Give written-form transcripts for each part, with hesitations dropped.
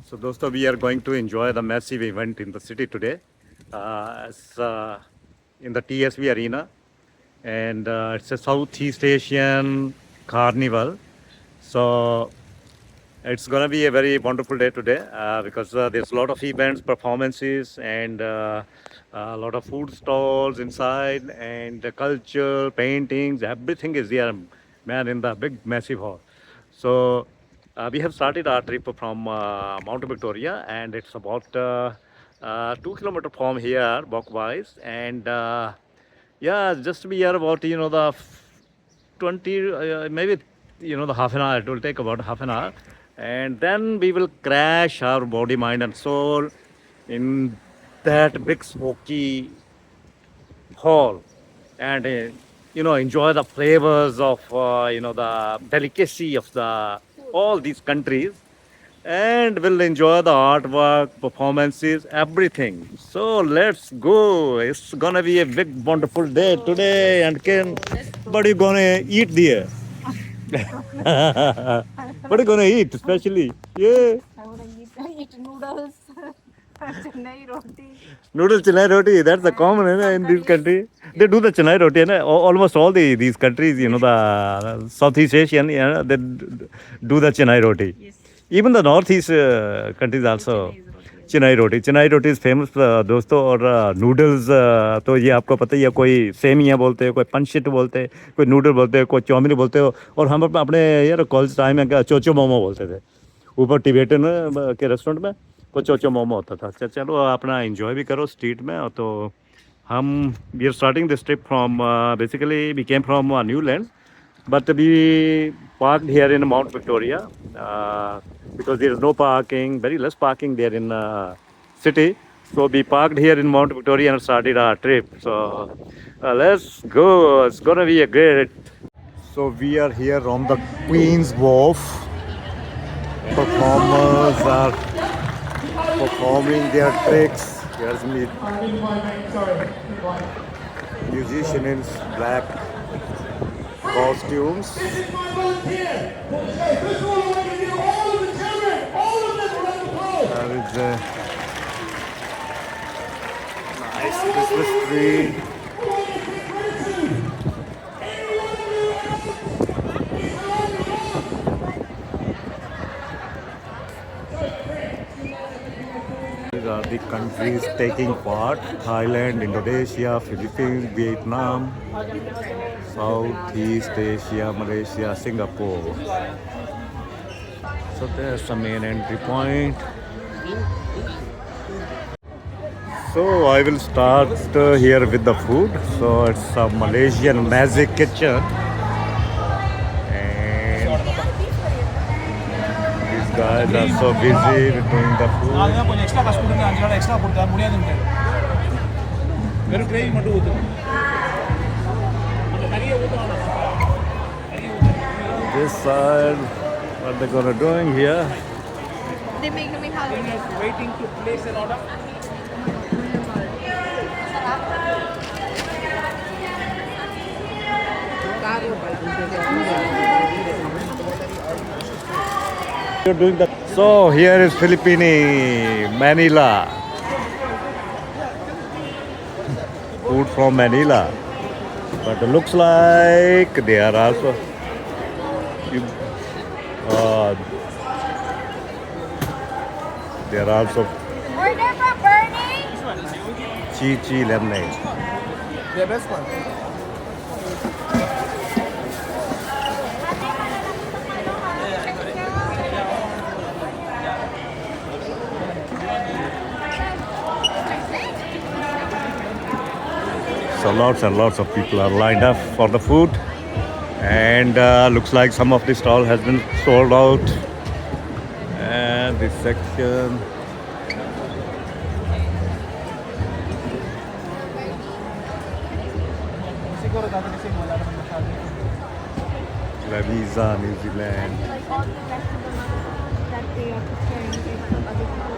So, dosto, we are going to enjoy the massive event in the city today, in the TSV Arena, and it's a Southeast Asian Carnival. So, it's gonna be a very wonderful day today because there's a lot of events, performances, and a lot of food stalls inside, and the culture, paintings, everything is there, man, in the big, massive hall. So we have started our trip from Mount Victoria, and it's about 2 kilometers from here, walkwise, and yeah, just we are about the 20 maybe the half an hour. It will take about half an hour, and then we will crash our body, mind, and soul in that big smoky hall, and enjoy the flavors of the delicacy of the all these countries, and will enjoy the artwork, performances, everything. So let's go. It's gonna be a big wonderful day today. And Ken, what are you gonna eat there? What are you gonna eat especially? Yeah. I want to eat noodles, chennai roti, Noodles chennai roti, that's the and common some in this curries. country. They do the chennai roti, almost all these countries, the Southeast Asian, they do the chennai roti. Yes, Even the Northeast countries the also. chennai is roti. Yes. चिनाई रोटी is famous दोस्तों और noodles तो ये आपको पता ही है कोई सेमियाँ बोलते हैं कोई पंशिट बोलते हैं कोई नूडल बोलते हैं कोई चाउमीन बोलते हो और हम अपने यार कॉलेज टाइम में क्या चोचो मोमो बोलते थे ऊपर टिबेटन के रेस्टोरेंट में कोई चोचो मोमो होता था चलो अपना एंजॉय भी करो स्ट्रीट में तो हम we are starting this trip from basically we came from Newland but we parked here in Mount Victoria because there is no parking, very less parking there in city. So we parked here in Mount Victoria and started our trip. So let's go. It's gonna be a great. So we are here on the Queen's Wharf. Performers are performing their tricks. There's me, musician in black costumes. There is a nice Christmas tree. These are the countries taking part: Thailand, Indonesia, Philippines, Vietnam, Southeast Asia, Malaysia, Singapore. So there's the main entry point. So I will start here with the food. So it's a Malaysian magic kitchen. And these guys are so busy with doing the food. This side, what they're gonna doing here? They make me Waiting to place an order. You're doing that. So here is Philippine Manila. Food from Manila. But it looks like they are also. Uh, they are also order for Bernie. Chi lemonade. The best one. So lots and lots of people are lined up for the food, and looks like some of the stall has been sold out. And this section, La Visa, New Zealand. Like all the vegetables that they are preparing is from other people.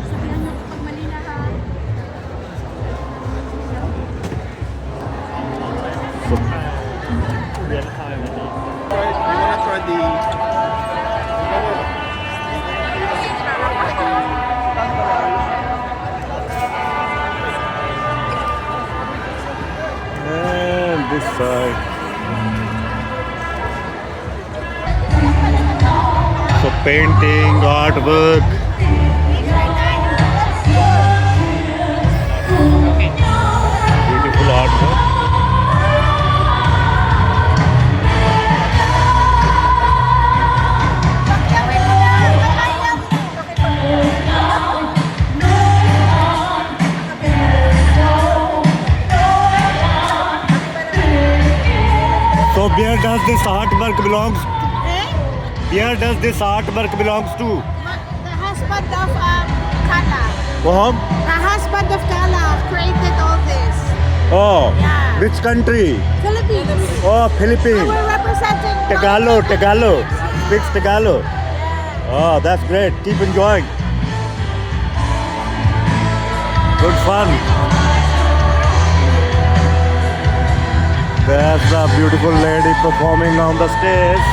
Sabihan mo pag Manila ha. You want to try the side. So painting, artwork. Beautiful artwork. So where does this artwork belongs? Where does this artwork belongs to? The husband of Kala. Whom? The husband of Kala created all this. Oh, Yeah. which country? Philippines. Oh, Philippines. We're representing Tagalog. Speaks Tagalog. Oh, that's great. Keep enjoying. Good fun. There's a beautiful lady performing on the stage.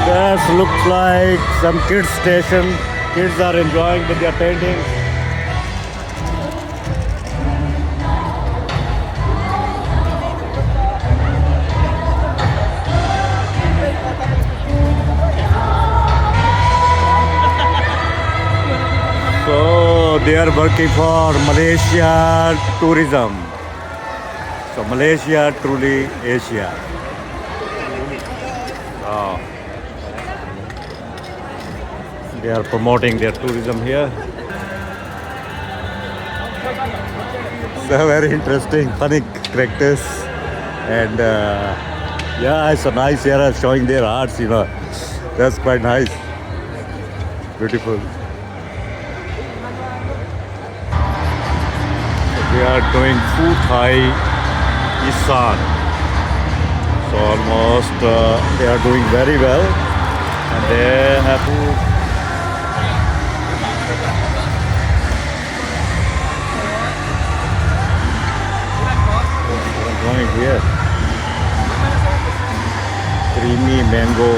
This looks like some kids station. Kids are enjoying with their paintings. So they are working for Malaysia tourism. So Malaysia truly Asia. Oh. They are promoting their tourism here. So very interesting, funny characters, and yeah, it's a nice era showing their arts. That's quite nice, beautiful. They are doing Phu Thai Isan. So almost they are doing very well, and they have to. Going here, creamy mango.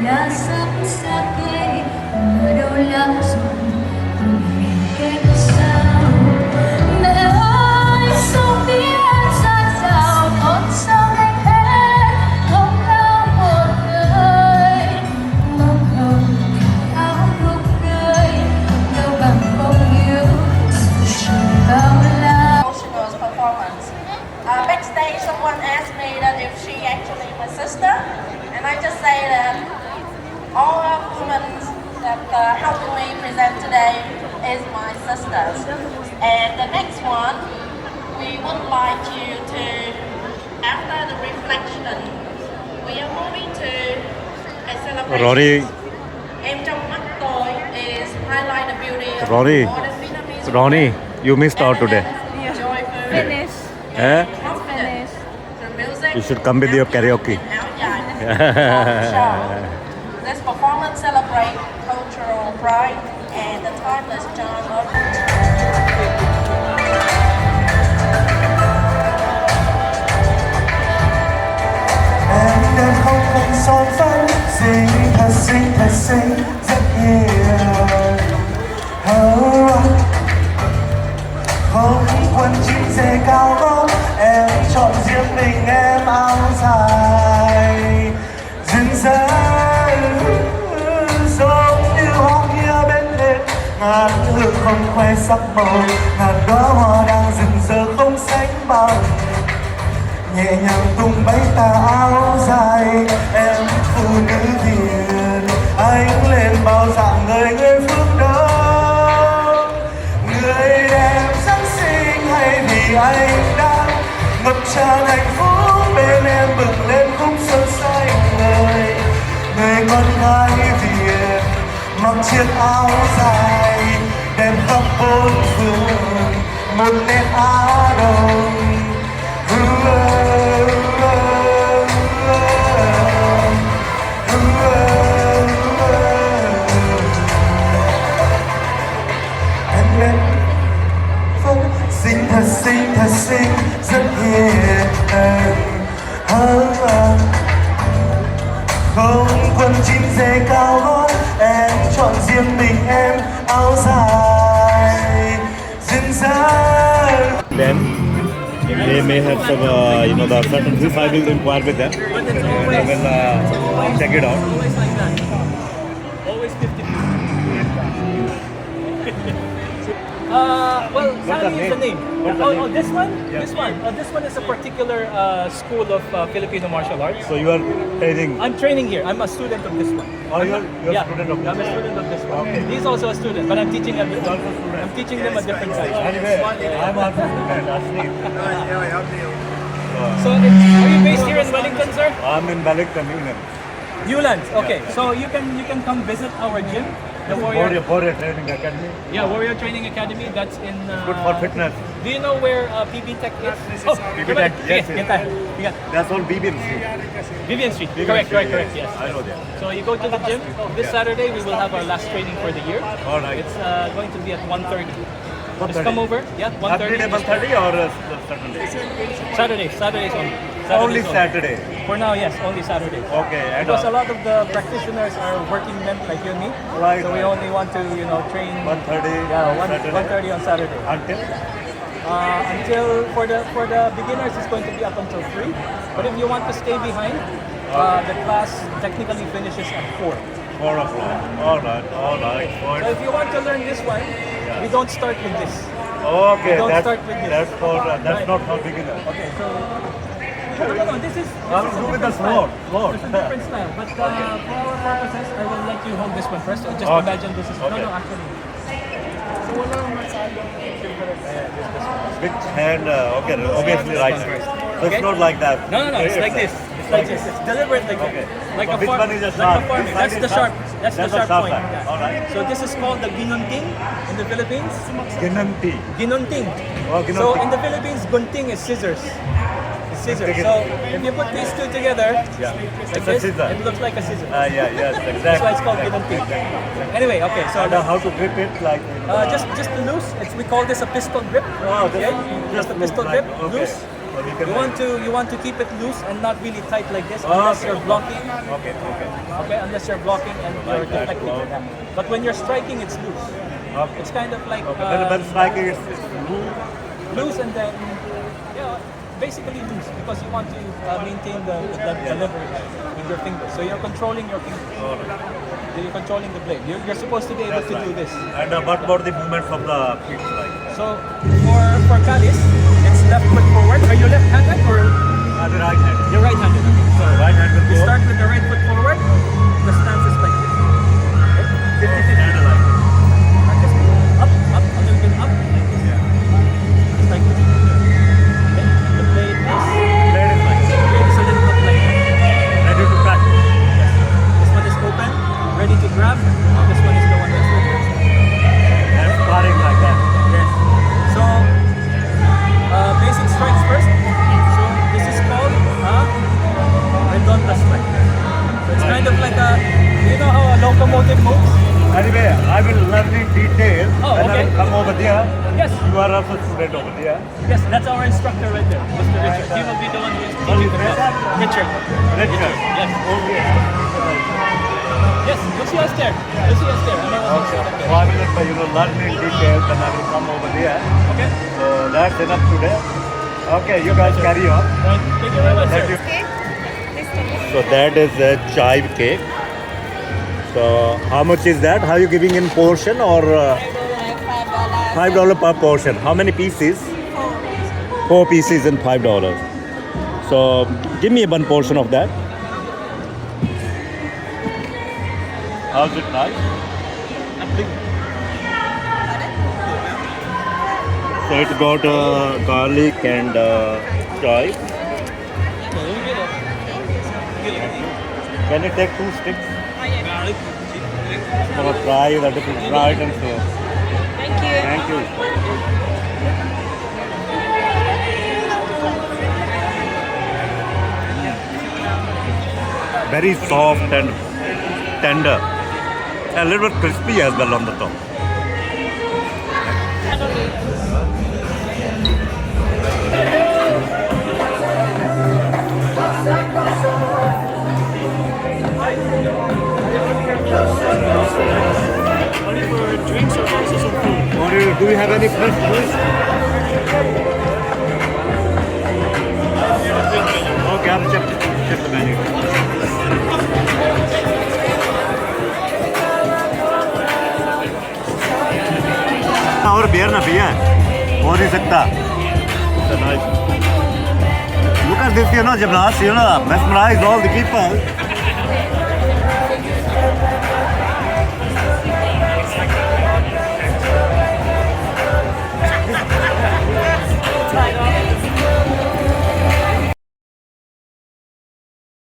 Đã sắp xa cây ở đâu lắm rồi tôi nhìn cách sao mẹ ơi sao biết ra sao con sao đánh hết không lao một người mong hồng áo lúc cười đâu bằng bông yêu dù trời bao la. Emotional performance. Backstage, someone asked me that if she actually my sister, and I just say that all women that helping me present today is my sisters. And the next one, we would like you to, after the reflection, we are moving to a celebration. Rory, Em trong mắt tôi is highlight the beauty of Rory, modern Vietnamese Ronnie, you missed out today. joyful, Finish. Eh? confident, the music. You should come with your karaoke. This performance celebrates cultural pride and the timeless charm of em đêm không còn son phấn xinh thật xinh rất hiền không quần jean dề cao gót em chọn riêng mình em áo dài rừng rỡ giống như hoa không khoe sắc màu, ngàn đóa hoa đang rực rỡ không sánh bằng. Nhẹ nhàng tung bay tà áo dài, em phụ nữ Việt, anh lên bao dạng người phương Đông. Người đẹp Giáng sinh hay vì anh đang ngập tràn hạnh phúc bên em bừng lên khung xuân xanh ngời. Người con gái Việt mặc chiếc áo dài đẹp khắp bốn phương, một nét Á Đông. Em lên vâng xinh thật xinh rất hiền. Không quần jean dày cao gót, em chọn riêng mình em áo dài duyên dáng. Then they may have some, the certain this I will inquire with them. I will check it out. Always 50. Well, What's the Sally is the name? name. What's the Oh, name? this one? Yeah. This one is a particular school of Filipino martial arts. So you are training. I'm training here. I'm a student of this one. Oh, you're a student of this I'm a student of this one. Okay. He's also a student, but I'm teaching them. also a student. I'm teaching them a different side. Anyway, I'm also a student, Ashley. So, are you based here in Wellington, sir? I'm in Wellington, England. Newlands. Okay. So you can come visit our gym, the Warrior. For a training academy. Yeah, Warrior Training Academy. That's in. Good for fitness. Do you know where PB Tech is? PB Tech, yes, yes. Yeah. That's all BBM. Vivian Street. Vivian Correct, Street, correct, yes. yes. I know that. So you go to the gym. This Saturday we will have our last training for the year. All right. It's going to be at 1:30. Just 1:30. come over. Yeah, 1:30. Every day 1:30 or Saturday? Saturdays only. Only Saturdays Saturday. For now, yes, only Saturday. Okay. And Because a lot of the practitioners are working men like you and me. Right, So we right. only want to, train. 1:30. Yeah, Saturday. 1:30 on Saturday. Until Until for the beginners, it's going to be up until 3. But if you want to stay behind, the class technically finishes at 4. 4 o'clock. All right. All right. So if you want to learn this one, we don't start with this. Okay. Don't That's start with this. that's for that's Right. not for beginner. Okay, so no, this is I'll a do with different the sword. style. Sword. It's a different style. But for our purposes, I will let you hold this one first. So just Okay. imagine this is Okay. no, actually. Which hand? Okay. Obviously right hand. So Okay. it's not like that. No, it's like this. It's like this. It's deliberate like Okay. that. Like So a which form. one is the like sharp? a forming. Which That's side the is sharp. sharp? That's the That's the sharp sharp point. side. Yeah. All right. So this is called the ginunting in the Philippines. Ginanti. Ginunting. Oh, ginunting. So in the Philippines, gunting is scissors. It's scissors. Gunting is- So if you put these two together, Yeah. like It's a this, scissor. it looks like a scissor. Yeah. Yes. Exactly. That's why it's called ginunting. Anyway, okay. So And how to grip it like? just loose. We call this a pistol grip. Oh, Okay? Just a pistol like- grip, okay. loose. So you can You want to keep it loose and not really tight like this unless Okay. you're blocking. Okay. Okay. Okay, unless you're blocking and you're Like that, deflecting. wow. Yeah. But when you're striking, it's loose. Okay. It's kind of like When striking is move. loose and then basically loose because you want to maintain the delivery with your fingers. So you're controlling your fingers. All right. You're controlling the blade. You're supposed to be able That's to do right. this. And what about the movements of the feet like? So for Kalis, it's left foot forward. Are you left-handed or The right hand. you're right-handed? Okay. So Right hand will you go. start with the right foot forward. The stance is like this. 50-50. And like. Just up, a little bit up, like this. Just like this. Okay. And the blade is Blade is like. so it look like that. Ready to practice. This one is open, ready to grab. This one is the one that's open. And sparring like that. Yes. So basic strikes first. So this is called redonda strike. So it's kind of like you know how a locomotive moves? Anyway, I will learn in detail Oh, when I okay. will come over there. Yes. You are also student over there. Yes, that's our instructor right there, Mr. Richard. He will be the one who is teaching the class. Richard. Richard. Yes. Okay. Yes, you'll see us there. You'll see us there. And I will Okay. also So I will learn in detail then I will come over there. Okay? So that's enough today. Okay, you guys carry on. Right. Thank you very much, Thank sir. you. So that is a chive cake. So how much is that? Are you giving in portion or? I will have $5 per portion. How many pieces? 4 pieces and $5. So give me one portion of that. How's it nice? So it's got garlic and chive. Can you take 2 sticks? For a fry, the different fry and so. Thank you. Thank you. Very soft and tender. A little bit crispy as well on the top. Only for drinks or also some food? Do you have any fresh juice? Okay, I'll check the menu. और beer ना भैया हो नहीं सकता. Look at this, you know, Jabnas, you know, mesmerize all the people.